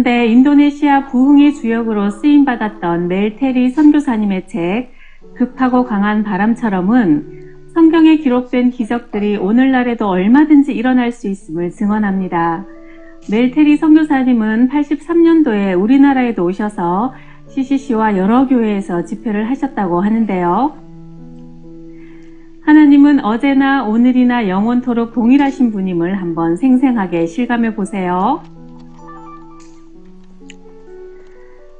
그런데 인도네시아 부흥의 주역으로 쓰임받았던 멜테리 선교사님의 책 급하고 강한 바람처럼은 성경에 기록된 기적들이 오늘날에도 얼마든지 일어날 수 있음을 증언합니다. 멜테리 선교사님은 83년도에 우리나라에도 오셔서 CCC와 여러 교회에서 집회를 하셨다고 하는데요. 하나님은 어제나 오늘이나 영원토록 동일하신 분임을 한번 생생하게 실감해 보세요.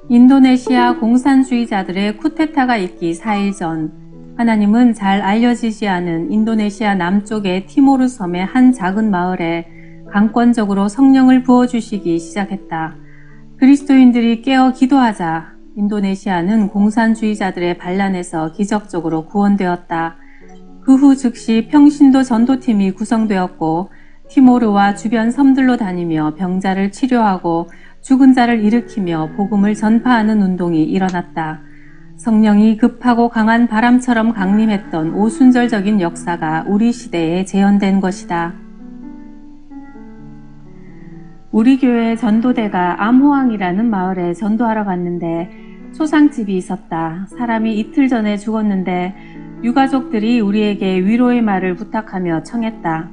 인도네시아 공산주의자들의 쿠데타가 있기 4일 전 하나님은 잘 알려지지 않은 인도네시아 남쪽의 티모르 섬의 한 작은 마을에 강권적으로 성령을 부어주시기 시작했다. 그리스도인들이 깨어 기도하자 인도네시아는 공산주의자들의 반란에서 기적적으로 구원되었다. 그 후 즉시 평신도 전도팀이 구성되었고 티모르와 주변 섬들로 다니며 병자를 치료하고 죽은 자를 일으키며 복음을 전파하는 운동이 일어났다. 성령이 급하고 강한 바람처럼 강림했던 오순절적인 역사가 우리 시대에 재현된 것이다. 우리 교회 전도대가 암호항이라는 마을에 전도하러 갔는데 소상집이 있었다. 사람이 이틀 전에 죽었는데 유가족들이 우리에게 위로의 말을 부탁하며 청했다.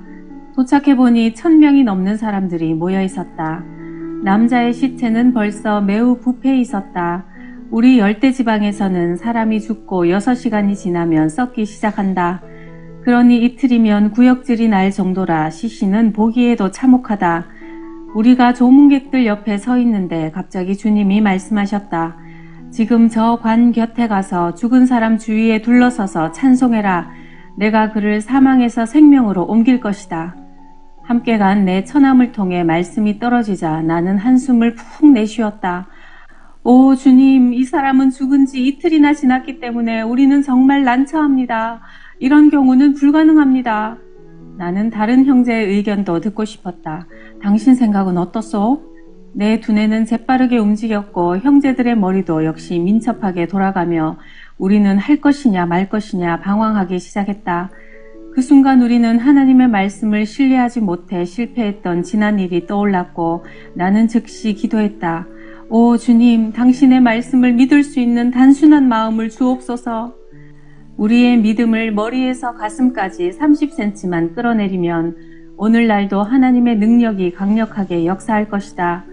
도착해보니 1000명이 넘는 사람들이 모여 있었다. 남자의 시체는 벌써 매우 부패해 있었다. 우리 열대지방에서는 사람이 죽고 6시간이 지나면 썩기 시작한다. 그러니 이틀이면 구역질이 날 정도라 시신은 보기에도 참혹하다. 우리가 조문객들 옆에 서 있는데 갑자기 주님이 말씀하셨다. 지금 저 관 곁에 가서 죽은 사람 주위에 둘러서서 찬송해라. 내가 그를 사망에서 생명으로 옮길 것이다. 함께 간 내 처남을 통해 말씀이 떨어지자 나는 한숨을 푹 내쉬었다. 오 주님, 이 사람은 죽은 지 이틀이나 지났기 때문에 우리는 정말 난처합니다. 이런 경우는 불가능합니다. 나는 다른 형제의 의견도 듣고 싶었다. 당신 생각은 어떻소? 내 두뇌는 재빠르게 움직였고 형제들의 머리도 역시 민첩하게 돌아가며 우리는 할 것이냐 말 것이냐 방황하기 시작했다. 그 순간 우리는 하나님의 말씀을 신뢰하지 못해 실패했던 지난 일이 떠올랐고 나는 즉시 기도했다. 오 주님, 당신의 말씀을 믿을 수 있는 단순한 마음을 주옵소서. 우리의 믿음을 머리에서 가슴까지 30cm만 끌어내리면 오늘날도 하나님의 능력이 강력하게 역사할 것이다.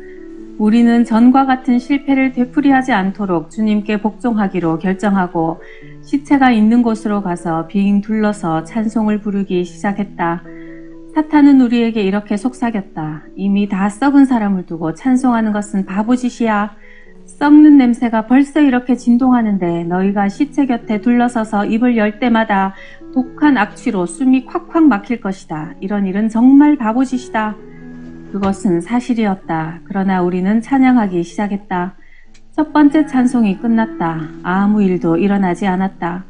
우리는 전과 같은 실패를 되풀이하지 않도록 주님께 복종하기로 결정하고 시체가 있는 곳으로 가서 빙 둘러서 찬송을 부르기 시작했다. 사탄은 우리에게 이렇게 속삭였다. 이미 다 썩은 사람을 두고 찬송하는 것은 바보짓이야. 썩는 냄새가 벌써 이렇게 진동하는데 너희가 시체 곁에 둘러서서 입을 열 때마다 독한 악취로 숨이 콱콱 막힐 것이다. 이런 일은 정말 바보짓이다. 그것은 사실이었다. 그러나 우리는 찬양하기 시작했다. 첫 번째 찬송이 끝났다. 아무 일도 일어나지 않았다.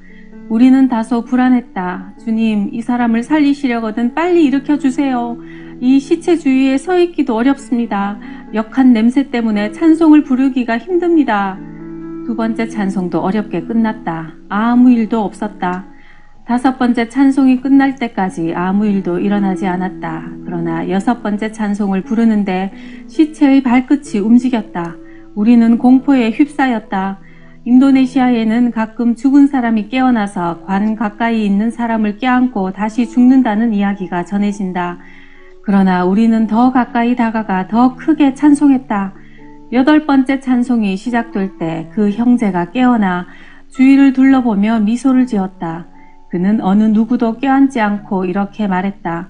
우리는 다소 불안했다. 주님, 이 사람을 살리시려거든 빨리 일으켜주세요. 이 시체 주위에 서 있기도 어렵습니다. 역한 냄새 때문에 찬송을 부르기가 힘듭니다. 두 번째 찬송도 어렵게 끝났다. 아무 일도 없었다. 다섯 번째 찬송이 끝날 때까지 아무 일도 일어나지 않았다. 그러나 여섯 번째 찬송을 부르는데 시체의 발끝이 움직였다. 우리는 공포에 휩싸였다. 인도네시아에는 가끔 죽은 사람이 깨어나서 관 가까이 있는 사람을 껴안고 다시 죽는다는 이야기가 전해진다. 그러나 우리는 더 가까이 다가가 더 크게 찬송했다. 여덟 번째 찬송이 시작될 때 그 형제가 깨어나 주위를 둘러보며 미소를 지었다. 그는 어느 누구도 껴안지 않고 이렇게 말했다.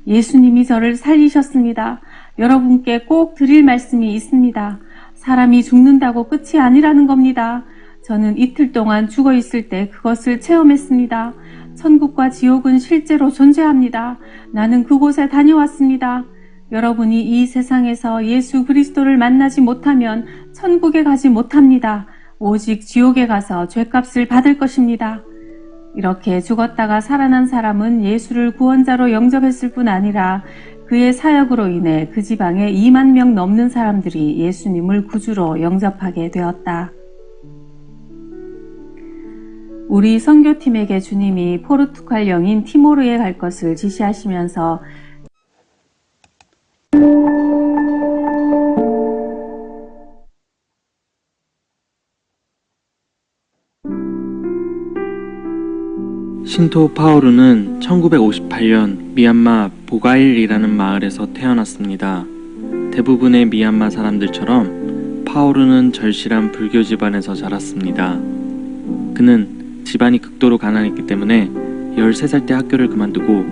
예수님이 저를 살리셨습니다. 여러분께 꼭 드릴 말씀이 있습니다. 사람이 죽는다고 끝이 아니라는 겁니다. 저는 이틀 동안 죽어 있을 때 그것을 체험했습니다. 천국과 지옥은 실제로 존재합니다. 나는 그곳에 다녀왔습니다. 여러분이 이 세상에서 예수 그리스도를 만나지 못하면 천국에 가지 못합니다. 오직 지옥에 가서 죄값을 받을 것입니다. 이렇게 죽었다가 살아난 사람은 예수를 구원자로 영접했을 뿐 아니라 그의 사역으로 인해 그 지방에 2만 명 넘는 사람들이 예수님을 구주로 영접하게 되었다. 우리 선교팀에게 주님이 포르투갈 영인 티모르에 갈 것을 지시하시면서 신토 파오르는 1958년 미얀마 보가일이라는 마을에서 태어났습니다. 대부분의 미얀마 사람들처럼 파오르는 절실한 불교 집안에서 자랐습니다. 그는 집안이 극도로 가난했기 때문에 13살 때 학교를 그만두고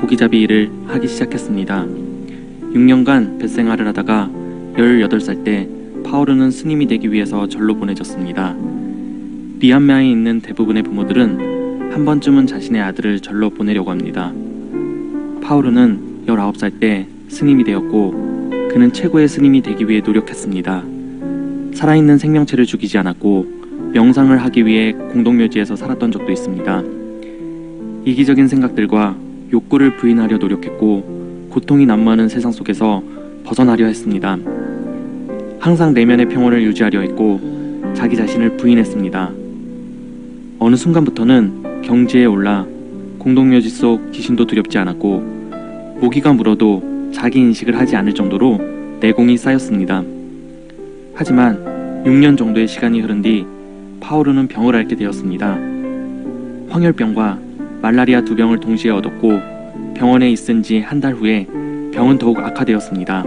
고기잡이 일을 하기 시작했습니다. 6년간 뱃생활을 하다가 18살 때 파오르는 스님이 되기 위해서 절로 보내졌습니다. 미얀마에 있는 대부분의 부모들은 한 번쯤은 자신의 아들을 절로 보내려고 합니다. 파오르는 19살 때 스님이 되었고 그는 최고의 스님이 되기 위해 노력했습니다. 살아있는 생명체를 죽이지 않았고 명상을 하기 위해 공동묘지에서 살았던 적도 있습니다. 이기적인 생각들과 욕구를 부인하려 노력했고 고통이 난무하는 세상 속에서 벗어나려 했습니다. 항상 내면의 평온을 유지하려 했고 자기 자신을 부인했습니다. 어느 순간부터는 경지에 올라 공동묘지 속 귀신도 두렵지 않았고 모기가 물어도 자기 인식을 하지 않을 정도로 내공이 쌓였습니다. 하지만 6년 정도의 시간이 흐른 뒤 파오르는 병을 앓게 되었습니다. 황열병과 말라리아 2병을 동시에 얻었고 병원에 있은 지 한 달 후에 병은 더욱 악화되었습니다.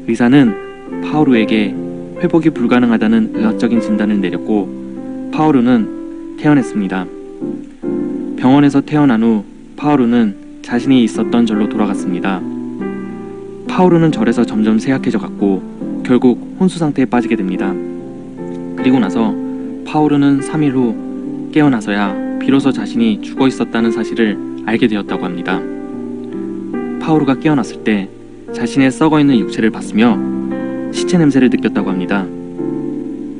의사는 파오르에게 회복이 불가능하다는 의학적인 진단을 내렸고 파오르는 퇴원했습니다. 병원에서 퇴원한 후 파오르는 자신이 있었던 절로 돌아갔습니다. 파오르는 절에서 점점 쇠약해져 갔고 결국 혼수 상태에 빠지게 됩니다. 그리고 나서 파오르는 3일 후 깨어나서야 비로소 자신이 죽어 있었다는 사실을 알게 되었다고 합니다. 파오르가 깨어났을 때 자신의 썩어 있는 육체를 봤으며 시체 냄새를 느꼈다고 합니다.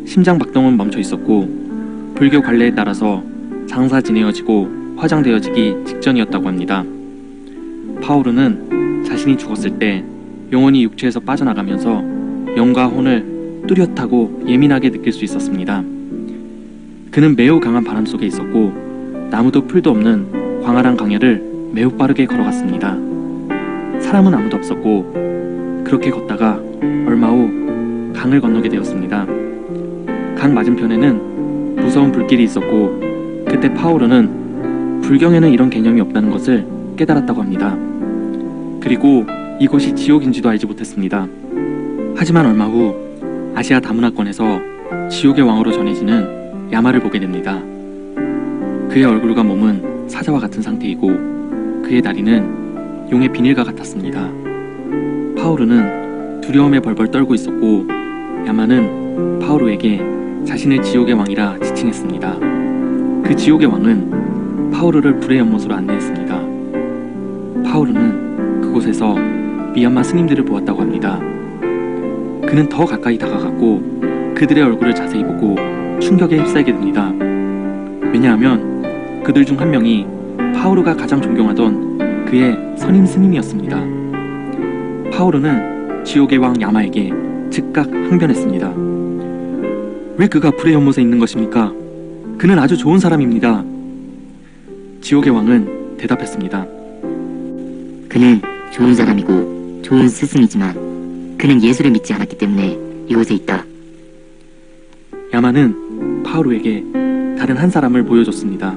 심장 박동은 멈춰 있었고 불교 관례에 따라서 장사지내어지고 화장되어지기 직전이었다고 합니다. 파오르는 자신이 죽었을 때 영혼이 육체에서 빠져나가면서 영과 혼을 뚜렷하고 예민하게 느낄 수 있었습니다. 그는 매우 강한 바람 속에 있었고 나무도 풀도 없는 광활한 강야를 매우 빠르게 걸어갔습니다. 사람은 아무도 없었고 그렇게 걷다가 얼마 후 강을 건너게 되었습니다. 강 맞은편에는 무서운 불길이 있었고 그때 파오르는 불경에는 이런 개념이 없다는 것을 깨달았다고 합니다. 그리고 이곳이 지옥인지도 알지 못했습니다. 하지만 얼마 후 아시아 다문화권에서 지옥의 왕으로 전해지는 야마를 보게 됩니다. 그의 얼굴과 몸은 사자와 같은 상태이고 그의 다리는 용의 비닐과 같았습니다. 파오르는 두려움에 벌벌 떨고 있었고 야마는 파오르에게 자신을 지옥의 왕이라 지칭했습니다. 그 지옥의 왕은 파오르를 불의 연못으로 안내했습니다. 파오르는 그곳에서 미얀마 스님들을 보았다고 합니다. 그는 더 가까이 다가갔고 그들의 얼굴을 자세히 보고 충격에 휩싸이게 됩니다. 왜냐하면 그들 중 한 명이 파오르가 가장 존경하던 그의 선임 스님이었습니다. 파오르는 지옥의 왕 야마에게 즉각 항변했습니다. 왜 그가 불의 연못에 있는 것입니까? 그는 아주 좋은 사람입니다. 지옥의 왕은 대답했습니다. 그는 좋은 사람이고 좋은 스승이지만 그는 예수를 믿지 않았기 때문에 이곳에 있다. 야마는 파오르에게 다른 한 사람을 보여줬습니다.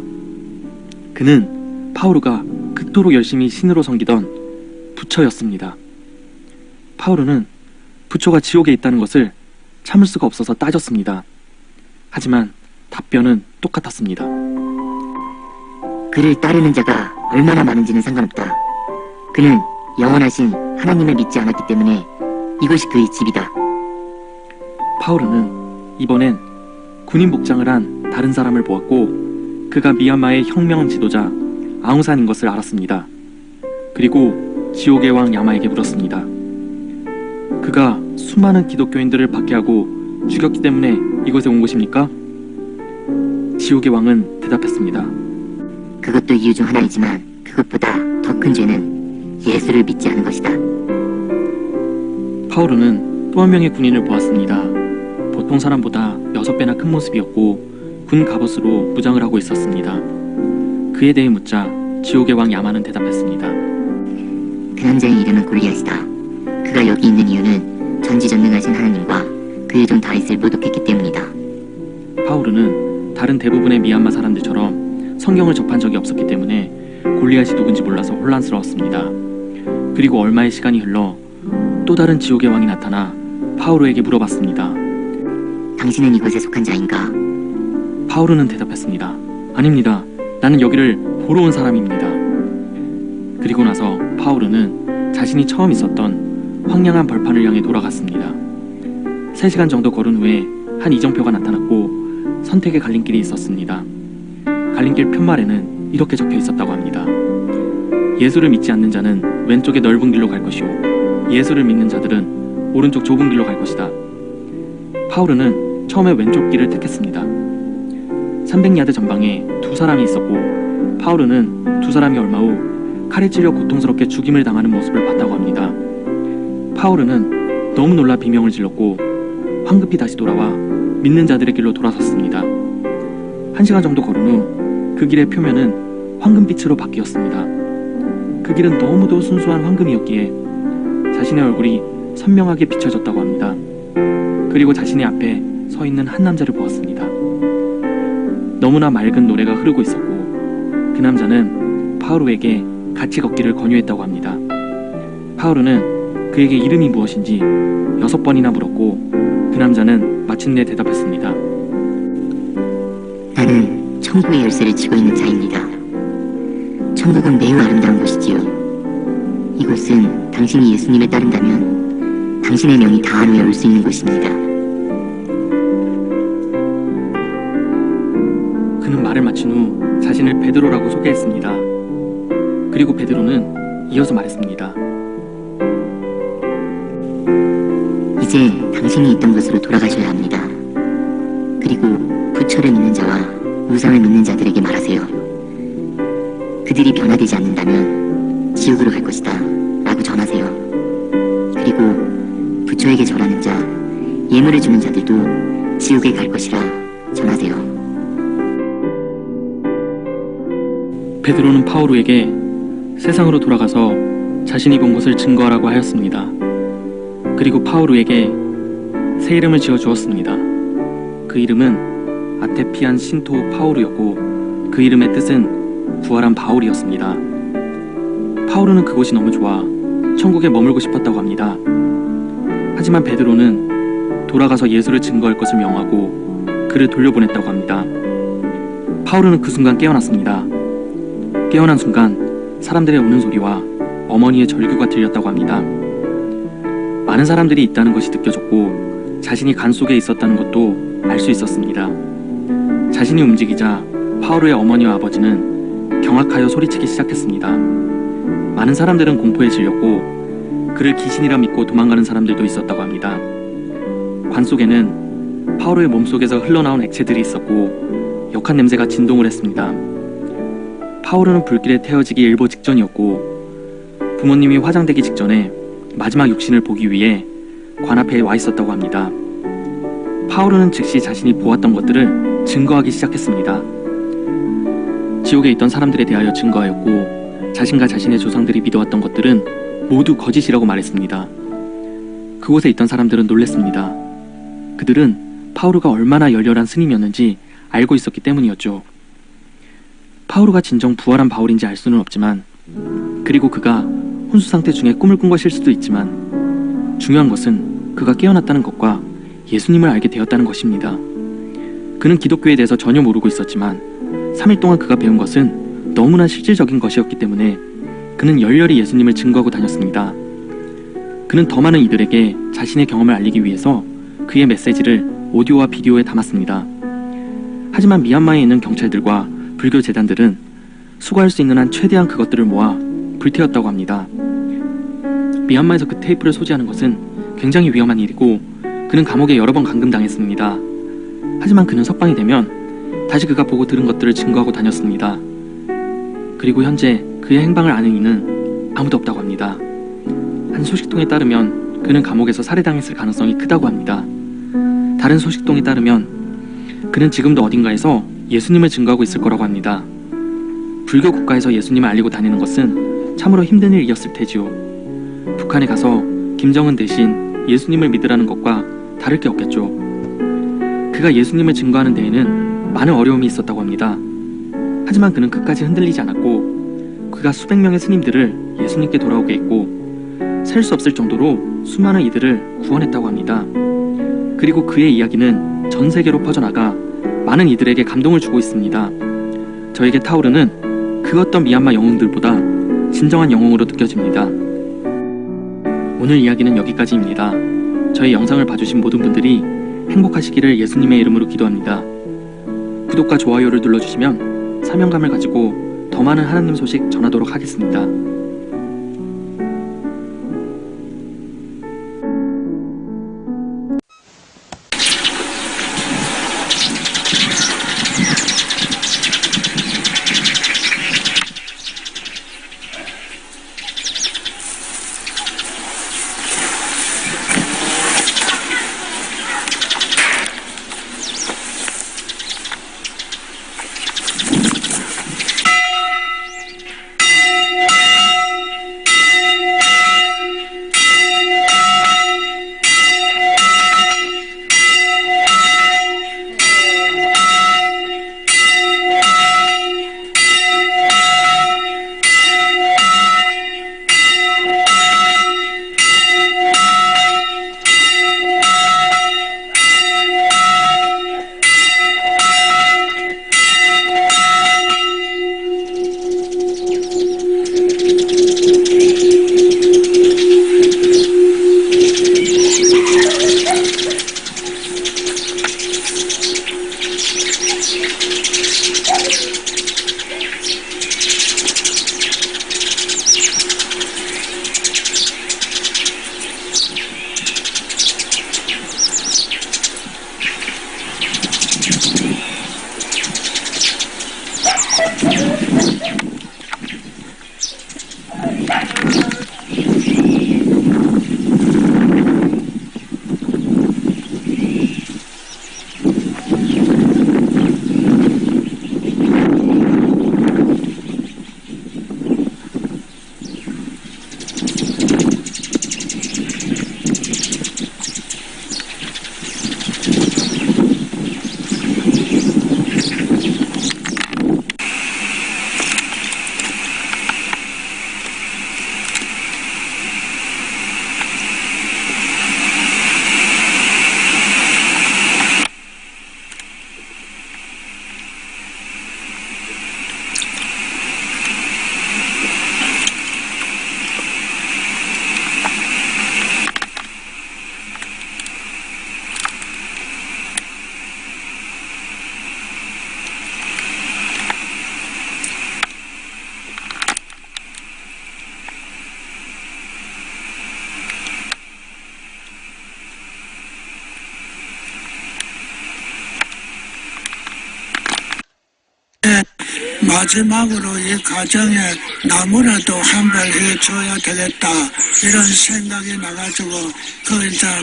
그는 파오르가 그토록 열심히 신으로 섬기던 부처였습니다. 파오르는 부처가 지옥에 있다는 것을 참을 수가 없어서 따졌습니다. 하지만 답변은 똑같았습니다. 그를 따르는 자가 얼마나 많은지는 상관없다. 그는 영원하신 하나님을 믿지 않았기 때문에 이것이 그의 집이다. 파오르는 이번엔 군인 복장을 한 다른 사람을 보았고 그가 미얀마의 혁명 지도자 아웅산인 것을 알았습니다. 그리고 지옥의 왕 야마에게 물었습니다. 그가 수많은 기독교인들을 박해하고 죽였기 때문에 이곳에 온 것입니까? 지옥의 왕은 대답했습니다. 그것도 이유 중 하나이지만 그것보다 더 큰 죄는 예수를 믿지 않은 것이다. 파오르는 또 한 명의 군인을 보았습니다. 보통 사람보다 6배나 큰 모습이었고 군 갑옷으로 무장을 하고 있었습니다. 그에 대해 묻자 지옥의 왕 야마는 대답했습니다. 그 남자의 이름은 골리앗이다. 그가 여기 있는 이유는 전지전능하신 하나님과 그의 종 다윗을 모독했기 때문이다. 파오르는 다른 대부분의 미얀마 사람들처럼 성경을 접한 적이 없었기 때문에 골리앗이 누군지 몰라서 혼란스러웠습니다. 그리고 얼마의 시간이 흘러 또 다른 지옥의 왕이 나타나 파우로에게 물어봤습니다. 당신은 이곳에 속한 자인가? 파우로는 대답했습니다. 아닙니다. 나는 여기를 보러 온 사람입니다. 그리고 나서 파우로는 자신이 처음 있었던 황량한 벌판을 향해 돌아갔습니다. 3시간 정도 걸은 후에 한 이정표가 나타났고 선택의 갈림길이 있었습니다. 갈림길 편말에는 이렇게 적혀 있었다고 합니다. 예수를 믿지 않는 자는 왼쪽의 넓은 길로 갈 것이요 예수를 믿는 자들은 오른쪽 좁은 길로 갈 것이다. 파우로는 처음에 왼쪽 길을 택했습니다. 300야드 전방에 2사람이 있었고 파우로는 2사람이 얼마 후 칼에 찔려 고통스럽게 죽임을 당하는 모습을 봤다고 합니다. 파우로는 너무 놀라 비명을 질렀고 황급히 다시 돌아와 믿는 자들의 길로 돌아섰습니다. 1시간 정도 걸은 후 그 길의 표면은 황금빛으로 바뀌었습니다. 그 길은 너무도 순수한 황금이었기에 자신의 얼굴이 선명하게 비춰졌다고 합니다. 그리고 자신의 앞에 서 있는 한 남자를 보았습니다. 너무나 맑은 노래가 흐르고 있었고 그 남자는 파우로에게 같이 걷기를 권유했다고 합니다. 파우로는 그에게 이름이 무엇인지 6번이나 물었고 그 남자는 마침내 대답했습니다. 나는 천국의 열쇠를 쥐고 있는 자입니다. 천국은 매우 아름다운 곳이지요. 이곳은 당신이 예수님을 따른다면 당신의 명이 다하루에 올 수 있는 곳입니다. 그는 말을 마친 후 자신을 베드로라고 소개했습니다. 그리고 베드로는 이어서 말했습니다. 이제 당신이 있던 곳으로 돌아가셔야 합니다. 그리고 부처를 믿는 자와 우상을 믿는 자들에게 말하세요. 그들이 변화되지 않는다면 지옥으로 갈 것이다 라고 전하세요. 그리고 부처에게 절하는 자, 예물을 주는 자들도 지옥에 갈 것이라 전하세요. 베드로는 파우로에게 세상으로 돌아가서 자신이 본 곳을 증거하라고 하였습니다. 그리고 파우로에게 새 이름을 지어 주었습니다. 그 이름은 아테피안 신토 파우르였고 그 이름의 뜻은 부활한 바울이었습니다. 파우르는 그곳이 너무 좋아 천국에 머물고 싶었다고 합니다. 하지만 베드로는 돌아가서 예수를 증거할 것을 명하고 그를 돌려보냈다고 합니다. 파우르는 그 순간 깨어났습니다. 깨어난 순간 사람들의 우는 소리와 어머니의 절규가 들렸다고 합니다. 많은 사람들이 있다는 것이 느껴졌고 자신이 간 속에 있었다는 것도 알 수 있었습니다. 자신이 움직이자 파우로의 어머니와 아버지는 경악하여 소리치기 시작했습니다. 많은 사람들은 공포에 질렸고 그를 귀신이라 믿고 도망가는 사람들도 있었다고 합니다. 관 속에는 파우로의 몸속에서 흘러나온 액체들이 있었고 역한 냄새가 진동을 했습니다. 파우로는 불길에 태워지기 일보 직전이었고 부모님이 화장되기 직전에 마지막 육신을 보기 위해 관 앞에 와 있었다고 합니다. 파우로는 즉시 자신이 보았던 것들을 증거하기 시작했습니다. 지옥에 있던 사람들에 대하여 증거하였고 자신과 자신의 조상들이 믿어왔던 것들은 모두 거짓이라고 말했습니다. 그곳에 있던 사람들은 놀랐습니다. 그들은 파우로가 얼마나 열렬한 스님이었는지 알고 있었기 때문이었죠. 파우로가 진정 부활한 바울인지 알 수는 없지만 그리고 그가 혼수 상태 중에 꿈을 꾼 것일 수도 있지만 중요한 것은 그가 깨어났다는 것과 예수님을 알게 되었다는 것입니다. 그는 기독교에 대해서 전혀 모르고 있었지만 3일 동안 그가 배운 것은 너무나 실질적인 것이었기 때문에 그는 열렬히 예수님을 증거하고 다녔습니다. 그는 더 많은 이들에게 자신의 경험을 알리기 위해서 그의 메시지를 오디오와 비디오에 담았습니다. 하지만 미얀마에 있는 경찰들과 불교 재단들은 수거할 수 있는 한 최대한 그것들을 모아 불태웠다고 합니다. 미얀마에서 그 테이프를 소지하는 것은 굉장히 위험한 일이고 그는 감옥에 여러 번 감금당했습니다. 하지만 그는 석방이 되면 다시 그가 보고 들은 것들을 증거하고 다녔습니다. 그리고 현재 그의 행방을 아는 이는 아무도 없다고 합니다. 한 소식통에 따르면 그는 감옥에서 살해당했을 가능성이 크다고 합니다. 다른 소식통에 따르면 그는 지금도 어딘가에서 예수님을 증거하고 있을 거라고 합니다. 불교 국가에서 예수님을 알리고 다니는 것은 참으로 힘든 일이었을 테지요. 북한에 가서 김정은 대신 예수님을 믿으라는 것과 다를 게 없겠죠. 그가 예수님을 증거하는 데에는 많은 어려움이 있었다고 합니다. 하지만 그는 끝까지 흔들리지 않았고 그가 수백 명의 스님들을 예수님께 돌아오게 했고 셀 수 없을 정도로 수많은 이들을 구원했다고 합니다. 그리고 그의 이야기는 전 세계로 퍼져나가 많은 이들에게 감동을 주고 있습니다. 저에게 타오르는 그 어떤 미얀마 영웅들보다 진정한 영웅으로 느껴집니다. 오늘 이야기는 여기까지입니다. 저희 영상을 봐주신 모든 분들이 행복하시기를 예수님의 이름으로 기도합니다. 구독과 좋아요를 눌러주시면 사명감을 가지고 더 많은 하나님 소식 전하도록 하겠습니다. 마지막으로 이 가정에 나무라도 한 발 해줘야 되겠다 이런 생각이 나가지고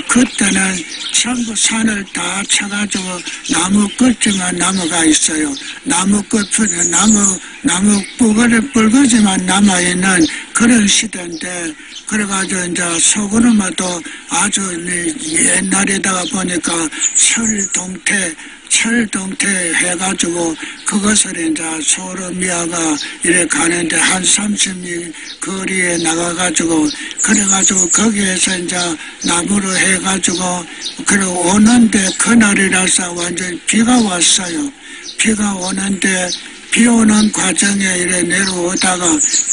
그때는 전부 산을 다 쳐가지고 나무 끝에만 나무가 있어요. 나무 끝에 나무 뿔거지만 남아있는 그런 시대인데 그래가지고 이제 소그룹마도 아주 옛날에다가 보니까 철동태 해가지고 그것을 이제 소르미아가 이래 가는데 한 30리 거리에 나가가지고 그래가지고 거기에서 이제 나무로 해가지고 그래 오는데 그날이라서 완전 비가 왔어요. 비가 오는데 비 오는 과정에 이래 내려오다가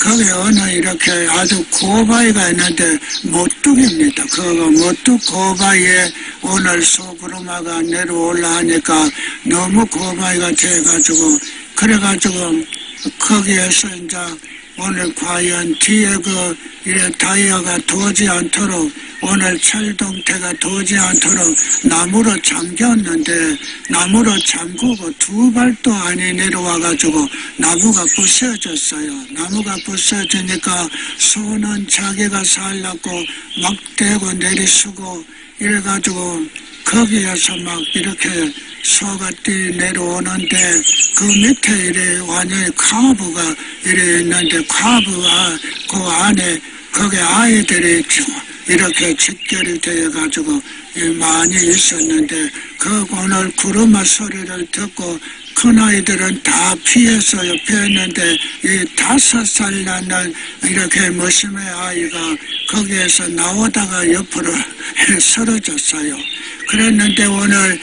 거기 어느 이렇게 아주 고바위가 있는데 모뚝입니다. 그거 모뚝 고바위에 오늘 소구르마가 내려올라 하니까 너무 고바위가 돼가지고 그래가지고 거기에서 이제 오늘 과연 뒤에 이래 타이어가 도지 않도록 오늘 철동태가 도지 않도록 나무로 잠겼는데 나무로 잠그고 두 발도 안에 내려와가지고 나무가 부서졌어요. 나무가 부서지니까 소는 자기가 살라고 막 대고 내리쓰고 이래가지고 거기에서 막 이렇게 소가 뛰 내려오는데 그 밑에 이래 완전히 카브가 이래 있는데 카브가 그 안에 거기 아이들이 이렇게 집결이 되어가지고 많이 있었는데 그 오늘 구르마 소리를 듣고 큰아이들은 다 피했어요. 피했는데 이 5살 낳는 이렇게 머시매 아이가 거기에서 나오다가 옆으로 쓰러졌어요. 그랬는데 오늘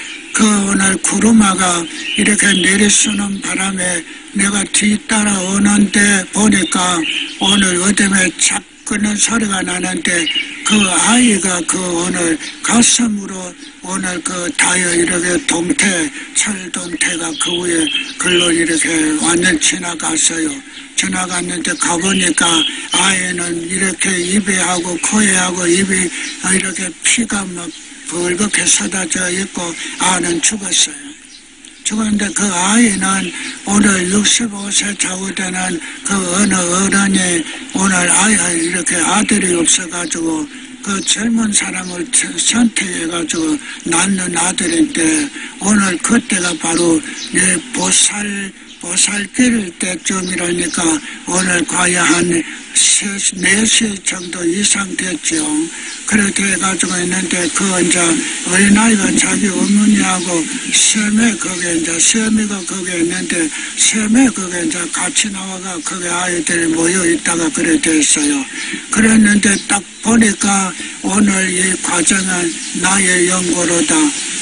구루마가 이렇게 내리쓰는 바람에 내가 뒤따라 오는데 보니까 오늘 어둠에 착 끄는 소리가 나는데 그 아이가 오늘 가슴으로 오늘 다이어 이렇게 철동태가 그 위에 글로 이렇게 완전 지나갔어요. 지나갔는데 가보니까 아이는 이렇게 입에 하고 코에 하고 입이 이렇게 피가 막 벌겋게 쏟아져 있고 아는 죽었어요. 죽었는데 그 아이는 오늘 65세 좌우되는 어느 어른이 오늘 이렇게 아들이 없어가지고 그 젊은 사람을 선택해가지고 낳는 아들인데 오늘 그때가 바로 내 보살길 때쯤이라니까 오늘 과연 한 4시 정도 이상 됐죠. 그렇게 해가지고 있는데 이제 어린아이가 자기 어머니하고 시어미가 거기에 있는데 시어미 거기에 이제 같이 나와가 거기 아이들이 모여 있다가 그래 됐어요. 그랬는데 딱 보니까 오늘 이 과정은 나의 연고로다.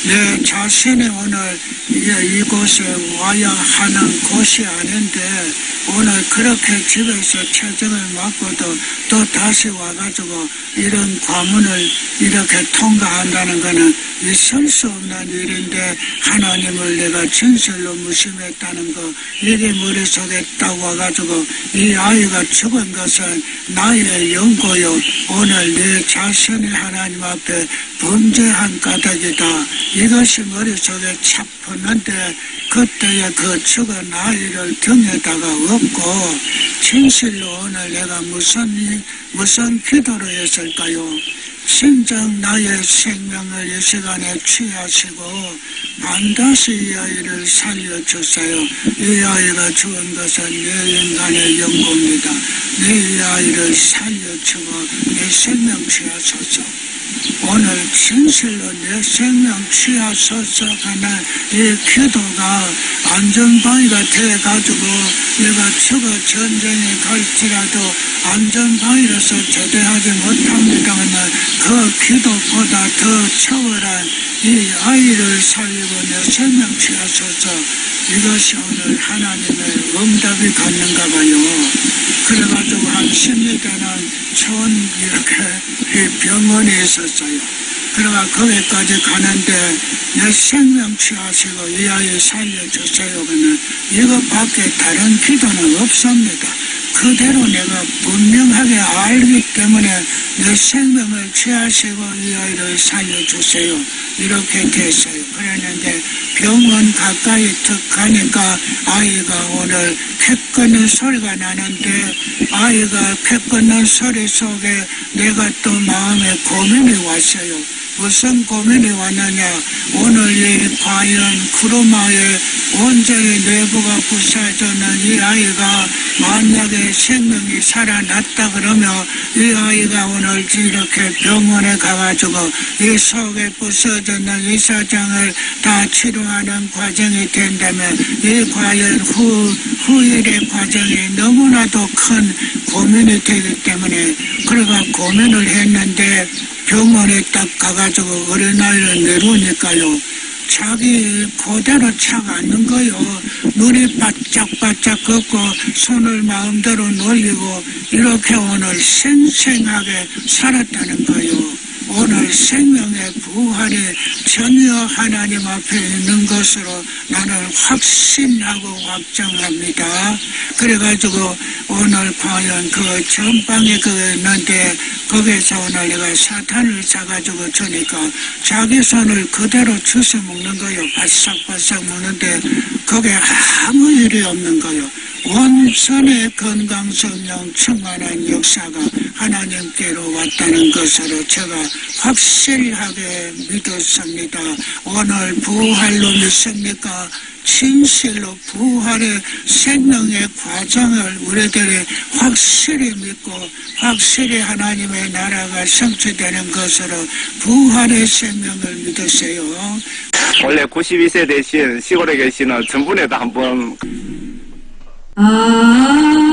내 자신이 오늘 이곳에 와야 하는 곳이 아닌데 오늘 그렇게 집에서 체증을 맞고도 또 다시 와가지고 이런 과문을 이렇게 통과한다는 것은 있을 수 없는 일인데 하나님을 내가 진실로 무심했다는 거 이게 머릿속에 딱 와가지고 이 아이가 죽은 것은 나의 연고요. 오늘 내 자신이 하나님 앞에 범죄한 까닭이다. 이것이 머릿속에 착 붙는데 그때의 그 죽은 아이를 등에다가 업고 진실로 오늘 내가 무슨 기도를 했을까요? 진정 나의 생명을 이 시간에 취하시고 반드시 이 아이를 살려주세요. 이 아이가 죽은 것은 내 인간의 연고입니다. 내 이 아이를 살려주고 내 생명 취하소서. 오늘 진실로 내 생명 취하소서 하는 이 기도가 안전방위가 돼가지고 내가 죽어 전쟁에 갈지라도 안전방위로서 제대하지 못합니다만 그 기도보다 더 초월한 이 아이를 살리고 내 생명 취하소서. 이것이 오늘 하나님의 응답이 갔는가 봐요. 그래가지고 한 10리 되는 촌 이렇게 병원에 있었어요. 그래가 거기까지 가는데 내 생명 취하시고 이 아이 살려주세요. 그러면 이것밖에 다른 기도는 없습니다. 그대로 내가 분명하게 알기 때문에 내 생명을 취하시고 이 아이를 살려주세요. 이렇게 됐어요. 그랬는데 병원 가까이 턱 가니까 아이가 오늘 피 끓는 소리가 나는데 아이가 피 끓는 소리 속에 내가 또 마음에 고민이 왔어요. 무슨 고민이 왔느냐. 오늘 이 과연 구루마의 온전히 내부가 부서져는 이 아이가 만약에 생명이 살아났다 그러면 이 아이가 오늘 이렇게 병원에 가가지고 이 속에 부서졌는 이 사장을 다 치료하는 과정이 된다면 이 과연 후일의 과정이 너무나도 큰 고민이 되기 때문에 그래가 고민을 했는데 병원에 딱 가가지고 어린아이를 내려오니까요. 자기 그대로 착 앉는 거요. 눈이 바짝바짝 걷고 손을 마음대로 놀리고 이렇게 오늘 생생하게 살았다는 거요. 오늘 생명의 부활이 전혀 하나님 앞에 있는 것으로 나는 확신하고 확정합니다. 그래가지고 오늘 과연 그 전방에 있는데 거기에서 오늘 내가 사탄을 사가지고 주니까 자기 손을 그대로 주워 먹는 거요. 바싹바싹 먹는데 거기에 아무 일이 없는 거요. 온전의 건강성령 충만한 역사가 하나님께로 왔다는 것으로 제가 확실하게 믿었습니다. 오늘 부활로 믿습니까? 진실로 부활의 생명의 과정을 우리들이 확실히 믿고 확실히 하나님의 나라가 성취되는 것으로 부활의 생명을 믿으세요. 원래 92세 대신 시골에 계시는 전분에다 한번 아